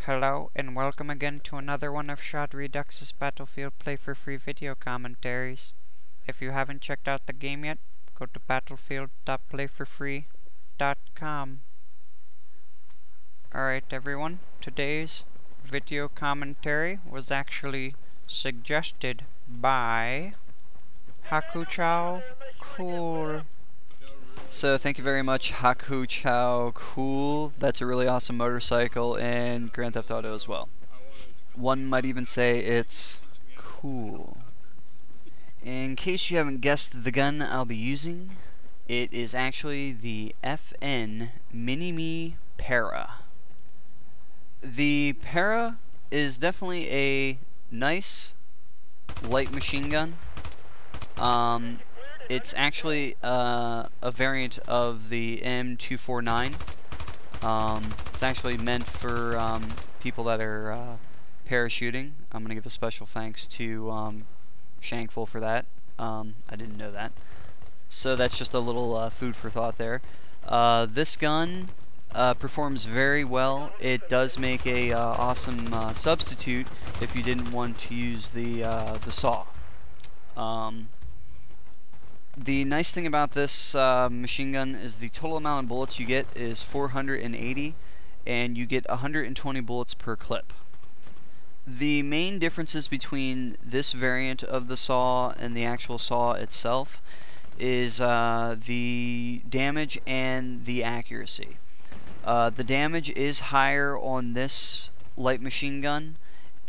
Hello and welcome again to another one of Shodredux's Battlefield Play4Free video commentaries. If you haven't checked out the game yet, go to battlefield.play4free.com. Alright everyone, today's video commentary was actually suggested by HakuchouCool. So thank you very much, HakuchouCool. That's a really awesome motorcycle and Grand Theft Auto as well. One might even say it's cool. In case you haven't guessed the gun I'll be using, it is actually the FN MINIMI Para. The Para is definitely a nice light machine gun. It's actually a variant of the M249. It's actually meant for people that are parachuting. I'm going to give a special thanks to Shankful for that. I didn't know that. So that's just a little food for thought there. This gun performs very well. It does make a awesome substitute if you didn't want to use the saw. The nice thing about this machine gun is the total amount of bullets you get is 480, and you get 120 bullets per clip. The main differences between this variant of the saw and the actual saw itself is the damage and the accuracy. The damage is higher on this light machine gun,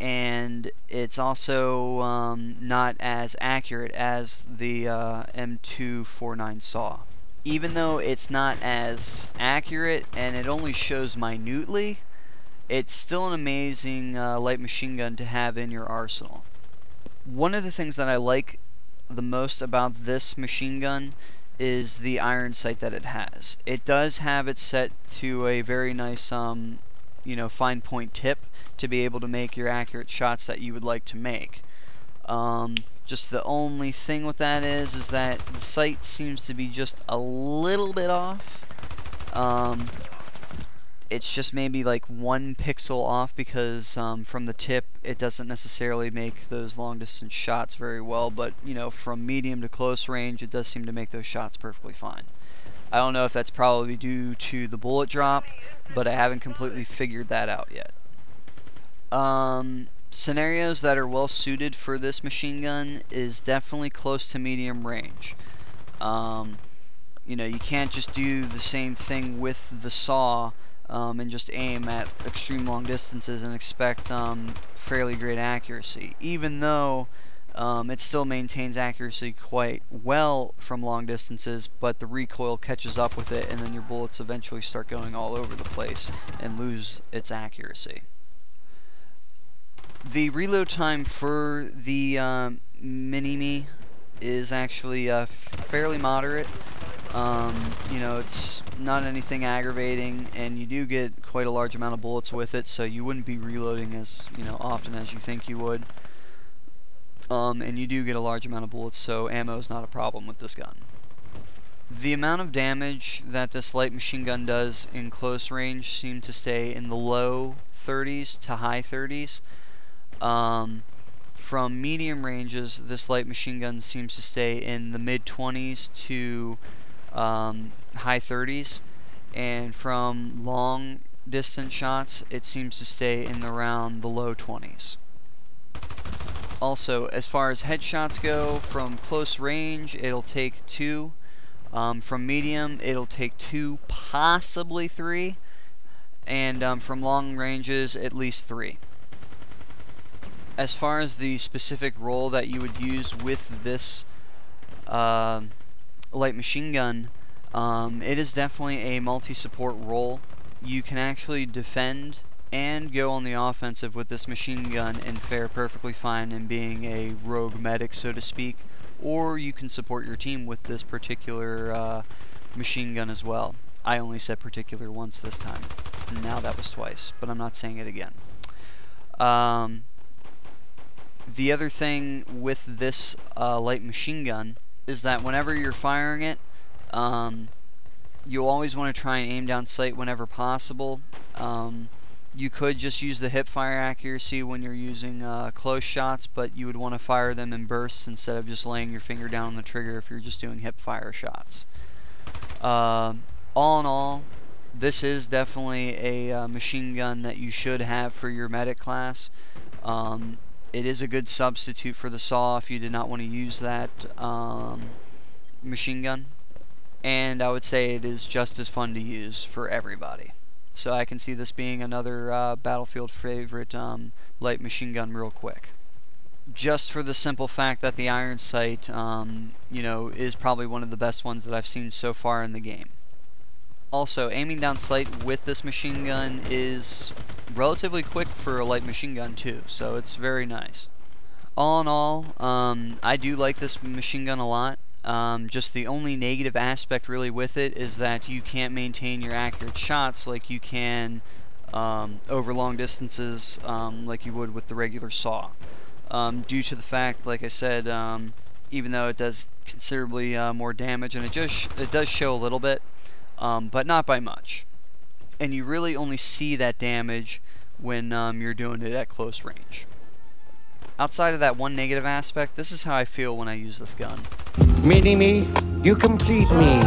and it's also not as accurate as the M249 saw. Even though it's not as accurate and it only shows minutely, it's still an amazing light machine gun to have in your arsenal. One of the things that I like the most about this machine gun is the iron sight that it has. It does have it set to a very nice fine point tip to be able to make your accurate shots that you would like to make. Just the only thing with that is that the sight seems to be just a little bit off. It's just maybe like 1 pixel off because from the tip it doesn't necessarily make those long distance shots very well, but from medium to close range it does seem to make those shots perfectly fine. I don't know if that's probably due to the bullet drop, but I haven't completely figured that out yet. Scenarios that are well suited for this machine gun is definitely close to medium range. You can't just do the same thing with the saw and just aim at extreme long distances and expect fairly great accuracy, even though it still maintains accuracy quite well from long distances, but the recoil catches up with it and then your bullets eventually start going all over the place and lose its accuracy. The reload time for the Minimi is actually fairly moderate. It's not anything aggravating, and you do get quite a large amount of bullets with it, so you wouldn't be reloading as often as you think you would. And you do get a large amount of bullets, so ammo is not a problem with this gun. The amount of damage that this light machine gun does in close range seems to stay in the low 30s to high 30s. From medium ranges, this light machine gun seems to stay in the mid 20s to high 30s, and from long distance shots it seems to stay in around the low 20s. Also, as far as headshots go, from close range it'll take 2, from medium it'll take 2, possibly 3, and from long ranges at least 3. As far as the specific role that you would use with this light machine gun, it is definitely a multi-support role. You can actually defend and go on the offensive with this machine gun and fare perfectly fine in being a rogue medic, so to speak, or you can support your team with this particular machine gun as well. I only said particular once this time. Now that was twice, but I'm not saying it again. The other thing with this light machine gun is that whenever you're firing it, you'll always want to try and aim down sight whenever possible. You could just use the hip fire accuracy when you're using close shots, but you would want to fire them in bursts instead of just laying your finger down on the trigger if you're just doing hip fire shots. All in all, this is definitely a machine gun that you should have for your medic class. It is a good substitute for the saw if you did not want to use that machine gun. And I would say it is just as fun to use for everybody. So I can see this being another Battlefield favorite light machine gun real quick. Just for the simple fact that the iron sight, you know, is probably one of the best ones that I've seen so far in the game. Also, aiming down sight with this machine gun is relatively quick for a light machine gun too, so it's very nice. All in all, I do like this machine gun a lot. Just the only negative aspect really with it is that you can't maintain your accurate shots like you can over long distances like you would with the regular saw. Due to the fact, like I said, even though it does considerably more damage, and it does show a little bit, but not by much. And you really only see that damage when you're doing it at close range. Outside of that one negative aspect, this is how I feel when I use this gun. Mini-me, you complete me.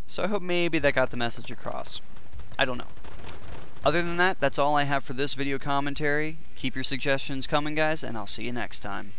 So I hope maybe that got the message across. I don't know. Other than that, that's all I have for this video commentary. Keep your suggestions coming, guys, and I'll see you next time.